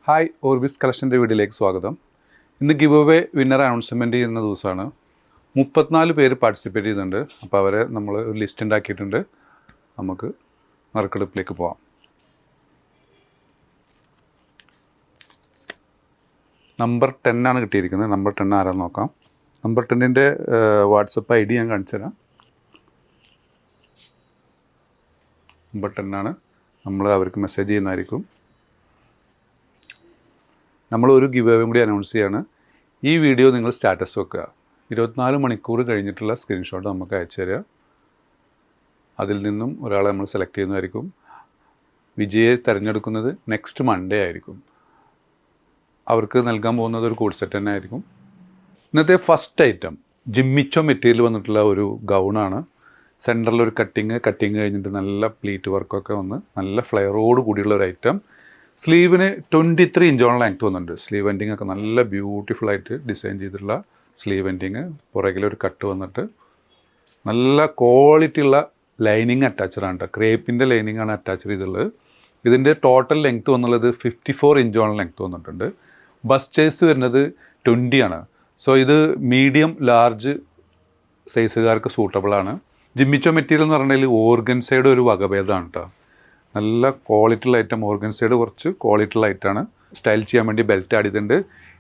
Hi Orbis കളക്ഷൻ്റെ വീഡിയോയിലേക്ക് സ്വാഗതം. ഇന്ന് ഗിവ് അവേ വിന്നർ അനൗൺസ്മെൻറ്റ് ചെയ്യുന്ന ദിവസമാണ്. 34 പേര് പാർട്ടിസിപ്പേറ്റ് ചെയ്യുന്നുണ്ട്. അപ്പോൾ അവരെ നമ്മൾ ഒരു ലിസ്റ്റ് ഉണ്ടാക്കിയിട്ടുണ്ട്. നമുക്ക് നറുക്കെടുപ്പിലേക്ക് പോകാം. നമ്പർ 10 ആണ് കിട്ടിയിരിക്കുന്നത്. നമ്പർ 10 ആരാന്ന് നോക്കാം. നമ്പർ 10ൻ്റെ വാട്സപ്പ് ID ഞാൻ കാണിച്ചു തരാം. നമ്പർ 10 ആണ്. നമ്മൾ അവർക്ക് മെസ്സേജ് ചെയ്യുന്നതായിരിക്കും. നമ്മളൊരു ഗിവ് അവേയും കൂടി അനൗൺസ് ചെയ്യാണ്. ഈ വീഡിയോ നിങ്ങൾ സ്റ്റാറ്റസ് വെക്കുക. 24 മണിക്കൂർ കഴിഞ്ഞിട്ടുള്ള സ്ക്രീൻഷോട്ട് നമുക്ക് അയച്ചു തരിക. അതിൽ നിന്നും ഒരാളെ നമ്മൾ സെലക്ട് ചെയ്യുന്നതായിരിക്കും. വിജയെ തിരഞ്ഞെടുക്കുന്നത് നെക്സ്റ്റ് മൺഡേ ആയിരിക്കും. അവർക്ക് നൽകാൻ പോകുന്നത് ഒരു കോഡ് സെറ്റ് തന്നെ ആയിരിക്കും. ഇന്നത്തെ ഫസ്റ്റ് ഐറ്റം ജിമ്മിച്ചോ മെറ്റീരിയൽ വന്നിട്ടുള്ള ഒരു ഗൗണാണ്. സെൻറ്ററിലൊരു കട്ടിങ് കഴിഞ്ഞിട്ട് നല്ല പ്ലീറ്റ് വർക്കൊക്കെ വന്ന് നല്ല ഫ്ലെയറോട് കൂടിയുള്ള ഒരു ഐറ്റം. സ്ലീവിന് 23 ഇഞ്ചോളം ലെങ്ത് വന്നിട്ടുണ്ട്. സ്ലീവ് എൻഡിങ് ഒക്കെ നല്ല ബ്യൂട്ടിഫുള്ളായിട്ട് ഡിസൈൻ ചെയ്തിട്ടുള്ള സ്ലീവ് എൻഡിങ്. പുറകിലൊരു കട്ട് വന്നിട്ട് നല്ല ക്വാളിറ്റി ഉള്ള ലൈനിങ് അറ്റാച്ചഡാണ് കേട്ടോ. ക്രേപ്പിൻ്റെ ലൈനിങ്ങാണ് അറ്റാച്ച് ചെയ്തിട്ടുള്ളത്. ഇതിൻ്റെ ടോട്ടൽ ലെങ്ത്ത് വന്നുള്ളത് 54 ഇഞ്ചോളം ലെങ്ത്ത് വന്നിട്ടുണ്ട്. ബസ്റ്റേഴ്സ് വരുന്നത് 20 ആണ്. സോ ഇത് മീഡിയം ലാർജ് സൈസുകാർക്ക് സൂട്ടബിളാണ്. ജിമ്മിച്ചോ മെറ്റീരിയൽ എന്ന് പറഞ്ഞാൽ ഓർഗൻസയുടെ ഒരു വകഭേദമാണ് കേട്ടോ. നല്ല ക്വാളിറ്റിയുള്ള ഐറ്റം. ഓർഗൻസൈഡ് കുറച്ച് ക്വാളിറ്റിയുള്ള ഐറ്റമാണ്. സ്റ്റൈൽ ചെയ്യാൻ വേണ്ടി ബെൽറ്റ് ആടിയിട്ടുണ്ട്.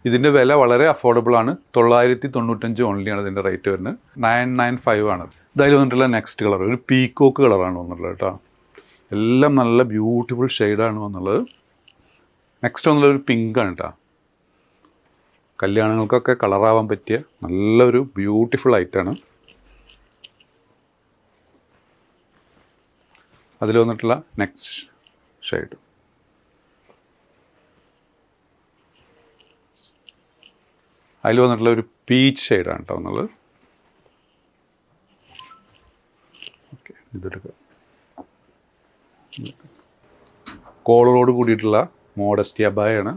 ഇതിൻ്റെ വില വളരെ അഫോർഡബിളാണ്. 995 ഓൺലിയാണ് ഇതിൻ്റെ റേറ്റ് വരുന്നത്. 995 ആണ്. ഇതായാലും വന്നിട്ടുള്ള നെക്സ്റ്റ് കളർ ഒരു പീക്കോക്ക് കളറാണ് വന്നിട്ടുള്ളത് കേട്ടോ. എല്ലാം നല്ല ബ്യൂട്ടിഫുൾ ഷെയ്ഡാണ് വന്നുള്ളത്. നെക്സ്റ്റ് വന്നുള്ളത് ഒരു പിങ്കാണ് കേട്ടോ. കല്യാണങ്ങൾക്കൊക്കെ കളറാവാൻ പറ്റിയ നല്ലൊരു ബ്യൂട്ടിഫുൾ ഐറ്റമാണ്. അതിൽ വന്നിട്ടുള്ള നെക്സ്റ്റ് ഷെയ്ഡ് അതിൽ വന്നിട്ടുള്ള ഒരു പീച്ച് ഷെയ്ഡാണ് കേട്ടോ എന്നുള്ളത്. ഓക്കെ, ഇതെടുക്കുക. കോളറോട് കൂടിയിട്ടുള്ള മോഡസ്റ്റി അബായാണ്.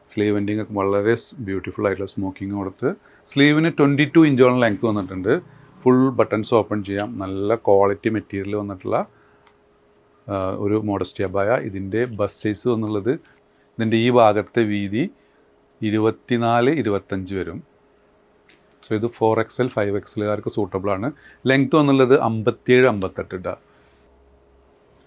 സ്ലീവ് എൻഡിങ് ഒക്കെ വളരെ ബ്യൂട്ടിഫുൾ ആയിട്ടുള്ള സ്മോക്കിങ് കൊടുത്ത് സ്ലീവിന് 22 ഇഞ്ചോളം ലെങ്ത് വന്നിട്ടുണ്ട്. ഫുൾ ബട്ടൺസ് ഓപ്പൺ ചെയ്യാം. നല്ല ക്വാളിറ്റി മെറ്റീരിയൽ വന്നിട്ടുള്ള ഒരു മോഡസ്റ്റി അബായ. ഇതിൻ്റെ ബസ് സൈസ് എന്നുള്ളത് ഇതിൻ്റെ ഈ ഭാഗത്തെ വീതി 24-25 വരും. സോ ഇത് 4XL 5XLകാർക്ക് സൂട്ടബിളാണ്. ലെങ്ത്ത് എന്നുള്ളത് 57-58 ഇട്ടാ.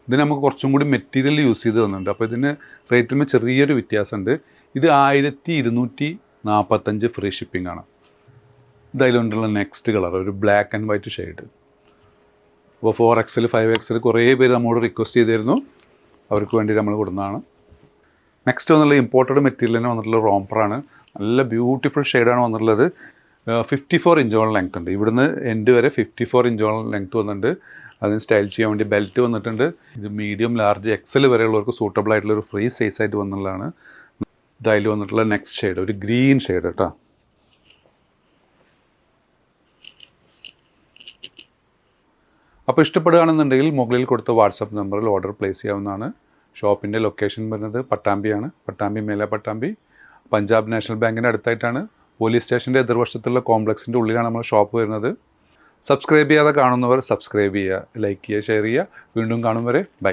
ഇതിന് നമുക്ക് കുറച്ചും കൂടി മെറ്റീരിയൽ യൂസ് ചെയ്ത് തന്നിട്ടുണ്ട്. അപ്പോൾ ഇതിന് റേറ്റിന് ചെറിയൊരു വ്യത്യാസമുണ്ട്. ഇത് 1245 ഫ്രീ ഷിപ്പിംഗ് ആണ്. ഇതായതുകൊണ്ടുള്ള നെക്സ്റ്റ് കളർ ഒരു ബ്ലാക്ക് ആൻഡ് വൈറ്റ് ഷെയ്ഡ്. അപ്പോൾ 4XL 5XL കുറേ പേര് നമ്മളോട് റിക്വസ്റ്റ് ചെയ്തിരുന്നു. അവർക്ക് വേണ്ടി നമ്മൾ കൊടുക്കുന്നതാണ്. നെക്സ്റ്റ് വന്നുള്ള ഇമ്പോർട്ടഡ് മെറ്റീരിയലിന് വന്നിട്ടുള്ള റോംപ്പറാണ്. നല്ല ബ്യൂട്ടിഫുൾ ഷെയ്ഡാണ് വന്നിട്ടുള്ളത്. 54 ഇഞ്ചോളം ലെങ്ത് ഉണ്ട്. ഇവിടുന്ന് എൻഡ് വരെ 54 ഇഞ്ചോളം ലെങ്ത് വന്നിട്ടുണ്ട്. അതിന് സ്റ്റൈൽ ചെയ്യാൻ വേണ്ടി ബെൽറ്റ് വന്നിട്ടുണ്ട്. ഇത് മീഡിയം ലാർജ് XL വരെയുള്ളവർക്ക് സൂട്ടബിൾ ആയിട്ടുള്ള ഒരു ഫ്രീ സൈസായിട്ട് വന്നുള്ളതാണ്. ഇതായാലും വന്നിട്ടുള്ള നെക്സ്റ്റ് ഷെയ്ഡ് ഒരു ഗ്രീൻ ഷെയ്ഡ് കേട്ടോ. അപ്പോൾ ഇഷ്ടപ്പെടുകയാണെന്നുണ്ടെങ്കിൽ മുകളിൽ കൊടുത്ത വാട്സപ്പ് നമ്പറിൽ ഓർഡർ പ്ലേസ് ചെയ്യാവുന്നതാണ്. ഷോപ്പിൻ്റെ ലൊക്കേഷൻ വരുന്നത് പട്ടാമ്പിയാണ്. പട്ടാമ്പി മേലെ പട്ടാമ്പി പഞ്ചാബ് നാഷണൽ ബാങ്കിൻ്റെ അടുത്തായിട്ടാണ്. പോലീസ് സ്റ്റേഷൻ്റെ എതിർവശത്തുള്ള കോംപ്ലക്സിൻ്റെ ഉള്ളിലാണ് നമ്മൾ ഷോപ്പ് വരുന്നത്. സബ്സ്ക്രൈബ് ചെയ്യാതെ കാണുന്നവർ സബ്സ്ക്രൈബ് ചെയ്യുക, ലൈക്ക് ചെയ്യുക, ഷെയർ ചെയ്യുക. വീണ്ടും കാണും വരെ ബൈ.